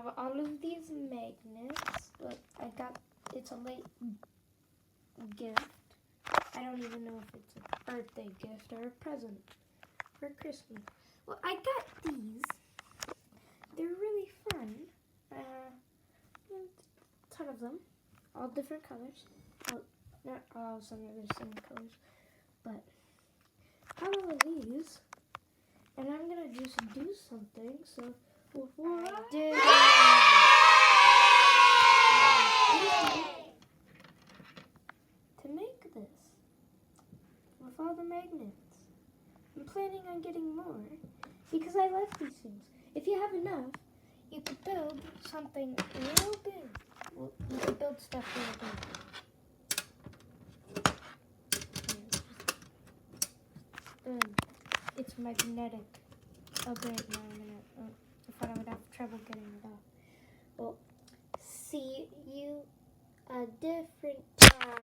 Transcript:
have all of these magnets. Look, it's a late gift. I don't even know if it's a birthday gift or a present for Christmas. Well, I got these. They're really fun. A ton of them, all different colors. Well, not all, some of the same colors, but all of these. And I'm gonna just do something. So before I do to make this with all the magnets. I'm planning on getting more because I love these things. If you have enough, you could build something real big. Well, you could build stuff real big. Boom. It's magnetic. Oh great, now I'm gonna, I thought I would have trouble getting it off. Well, see you